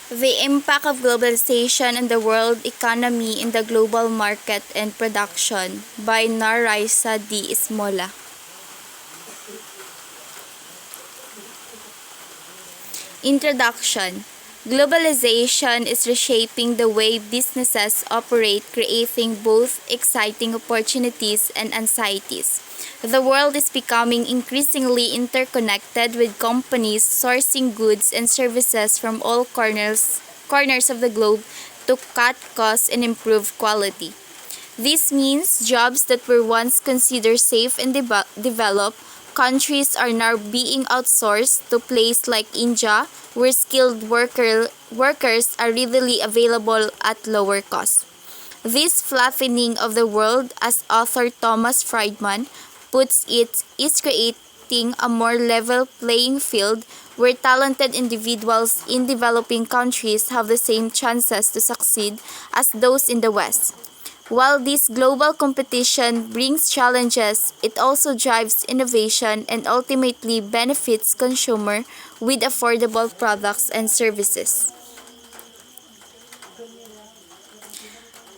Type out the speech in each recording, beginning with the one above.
The impact of globalization on the world economy in the global market and production by Naraysa D. Ismola. Introduction. Globalization is reshaping the way businesses operate, creating both exciting opportunities and anxieties. The world is becoming increasingly interconnected, with companies sourcing goods and services from all corners of the globe to cut costs and improve quality. This means jobs that were once considered safe and developed countries are now being outsourced to places like India, where workers are readily available at lower cost. This flattening of the world, as author Thomas Friedman puts it, is creating a more level playing field where talented individuals in developing countries have the same chances to succeed as those in the West. While this global competition brings challenges, it also drives innovation and ultimately benefits consumers with affordable products and services.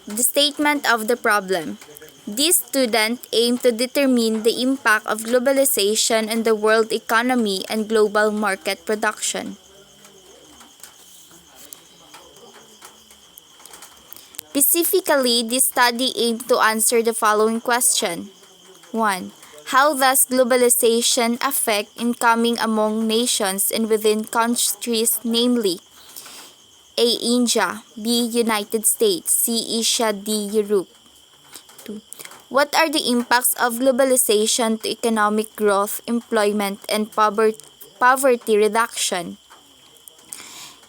The statement of the problem. This student aimed to determine the impact of globalization on the world economy and global market production. Specifically, this study aimed to answer the following question. 1. How does globalization affect income among nations and within countries, namely A. India, B. United States, C. Asia, D. Europe? 2. What are the impacts of globalization to economic growth, employment, and poverty reduction?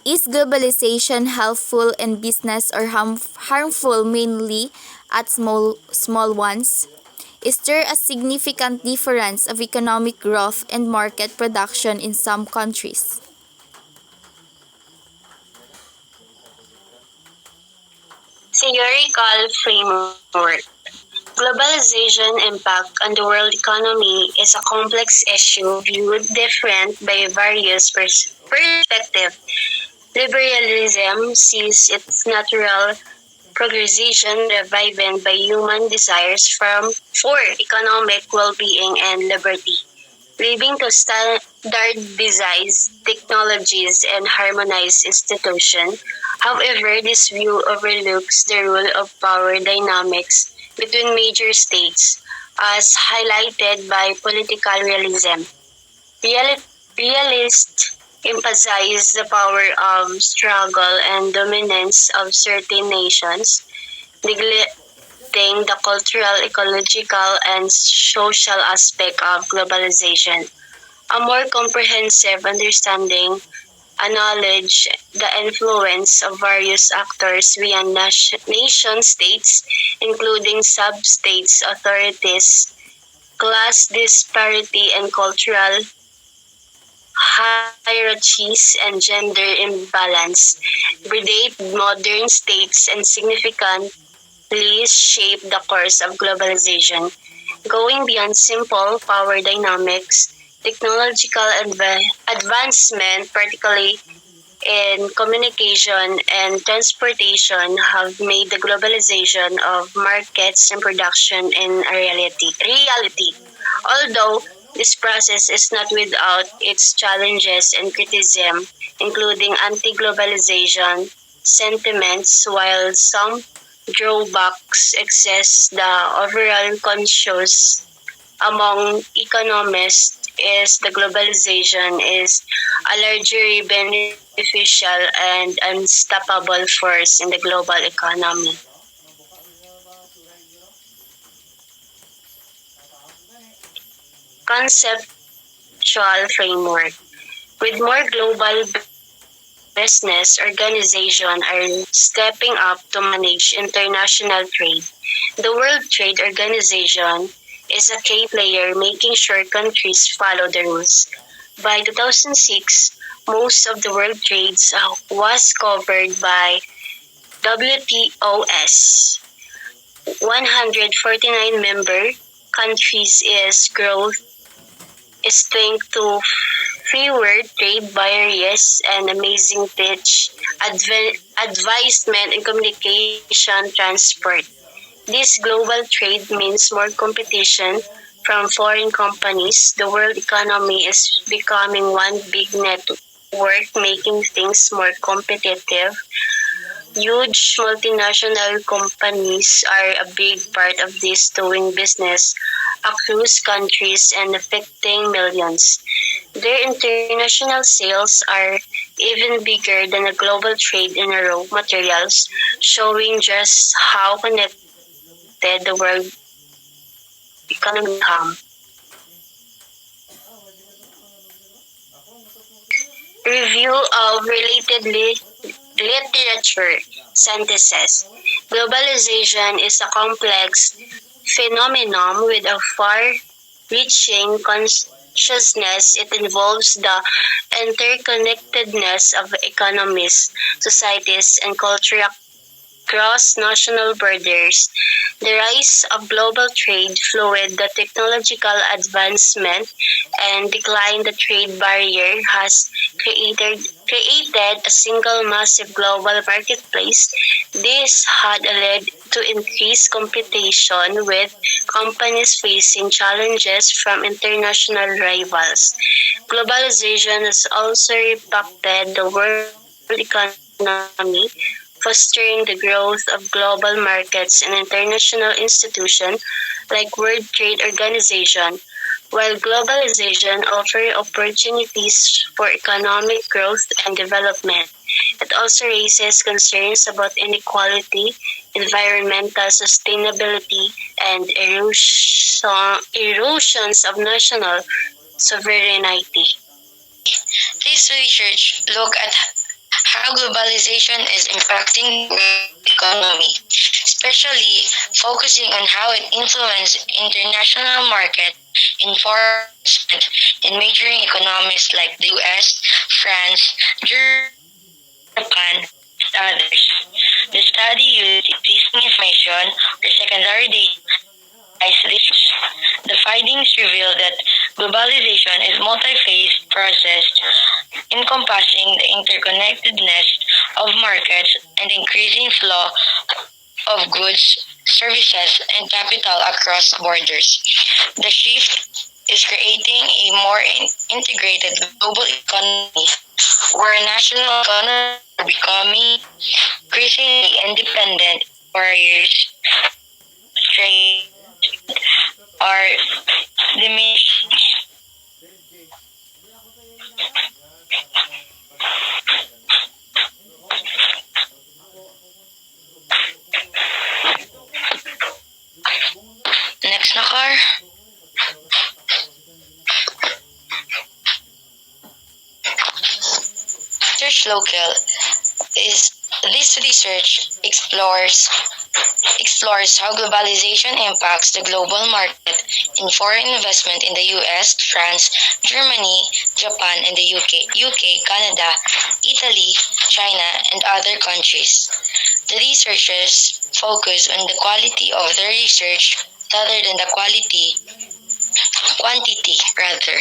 Is globalization helpful in business or harmful mainly at small ones? Is there a significant difference of economic growth and market production in some countries? Theoretical framework. Globalization impact on the world economy is a complex issue viewed different by various perspectives. Liberalism sees its natural progression driven by human desires for economic well-being and liberty, leading to standardized technologies and harmonized institutions. However, this view overlooks the role of power dynamics between major states, as highlighted by political realism. Realists emphasize the power of struggle and dominance of certain nations, neglecting the cultural, ecological, and social aspect of globalization. A more comprehensive understanding acknowledge the influence of various actors beyond nation states, including sub-states authorities, class disparity and cultural hierarchies and gender imbalance, predate modern states and significantly shape the course of globalization. Going beyond simple power dynamics, technological advancement, particularly in communication and transportation, have made the globalization of markets and production in a reality. Although this process is not without its challenges and criticism, including anti-globalization sentiments, while some drawbacks exist, the overall consensus among economists is the globalization is a largely beneficial and unstoppable force in the global economy. Conceptual framework. With more global business organizations are stepping up to manage international trade, the World Trade Organization is a key player making sure countries follow the rules. By 2006, most of the world trades was covered by WTO's 149 member countries is growth is thanks to fewer trade barriers and amazing pitch, advisement and communication transport. This global trade means more competition from foreign companies. The world economy is becoming one big network, making things more competitive. Huge multinational companies are a big part of this, doing business across countries and affecting millions. Their international sales are even bigger than a global trade in raw materials, showing just how connected the world economy become. Review of related literature synthesis. Globalization is a complex phenomenon with a far-reaching consciousness. It involves the interconnectedness of economies, societies, and culture across national borders. The rise of global trade, fluid, the technological advancement, and decline the trade barrier has created a single massive global marketplace. This had led to increased competition with companies facing challenges from international rivals. Globalization has also impacted the world economy, fostering the growth of global markets and international institutions like World Trade Organization. While globalization offers opportunities for economic growth and development, it also raises concerns about inequality, environmental sustainability, and erosions of national sovereignty. This research look at how globalization is impacting the world economy, especially focusing on how it influences international market in foreign investment in major economies like the US, France, Germany, Japan, and others. The study used existing information or secondary data to analyze this. The findings reveal that globalization is a multi-phase process encompassing the interconnectedness of markets and increasing flow of goods, services, and capital across borders. The shift is creating a more integrated global economy where national economies are becoming increasingly independent. Barriers trade are diminishing. Next na car. Research local is this research explores how globalization impacts the global market in foreign investment in the US, France, Germany, Japan, and the UK, Canada, Italy, China, and other countries. The researchers focus on the quality of their research rather than the quantity rather.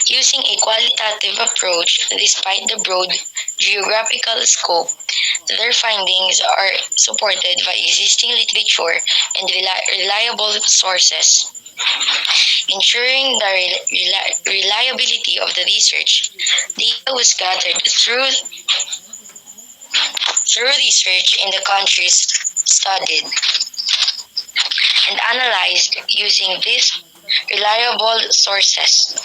Using a qualitative approach despite the broad geographical scope, their findings are supported by existing literature and reliable sources. Ensuring the reliability of the research, data was gathered through research in the countries studied and analyzed using these reliable sources.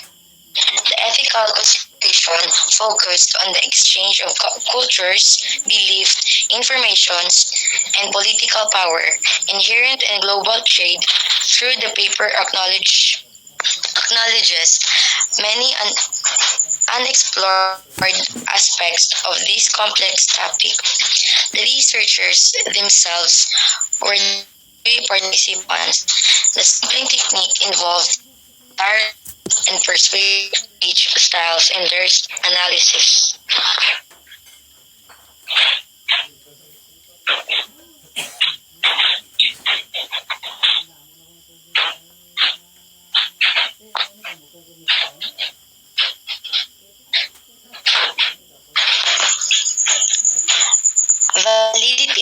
The ethical consideration focused on the exchange of cultures, beliefs, informations, and political power inherent in global trade. Through the paper acknowledges many unexplored aspects of this complex topic. The researchers themselves were participants. The sampling technique involved direct and persuasive speech styles in their analysis.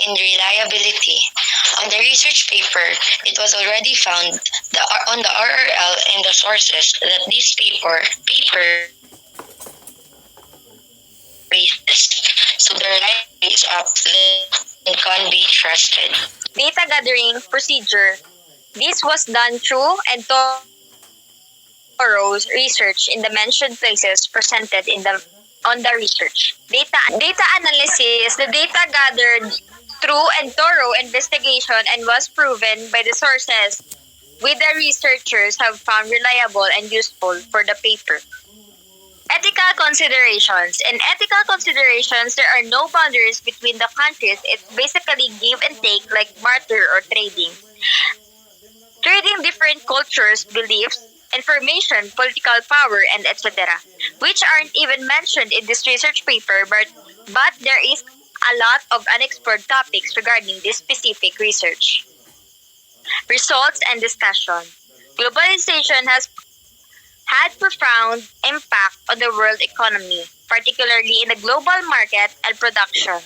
in reliability. On the research paper, it was already found on the RRL and the sources that this paper racist, so the reliability is up and can be trusted. Data gathering procedure. This was done through and thorough research in the mentioned places presented on the research. Data analysis. The data gathered through and thorough investigation and was proven by the sources with the researchers have found reliable and useful for the paper. Ethical considerations. In ethical considerations, there are no boundaries between the countries. It's basically give and take like barter or trading. Trading different cultures, beliefs, information, political power, and etc., which aren't even mentioned in this research paper, but there is a lot of unexplored topics regarding this specific research. Results and discussion. Globalization has had profound impact on the world economy, particularly in the global market and production.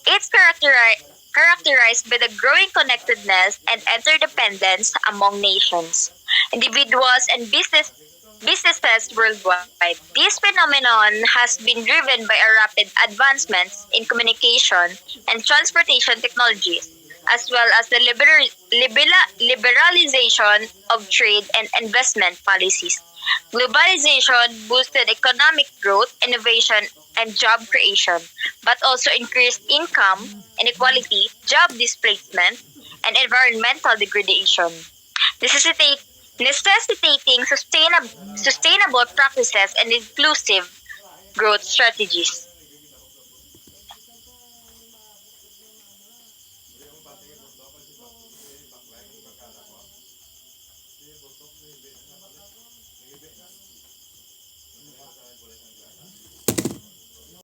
It's characterized by the growing connectedness and interdependence among nations, individuals, and businesses worldwide. This phenomenon has been driven by a rapid advancements in communication and transportation technologies, as well as the liberalization of trade and investment policies. Globalization boosted economic growth, innovation, and job creation, but also increased income inequality, job displacement, and environmental degradation, necessitating sustainable practices and inclusive growth strategies.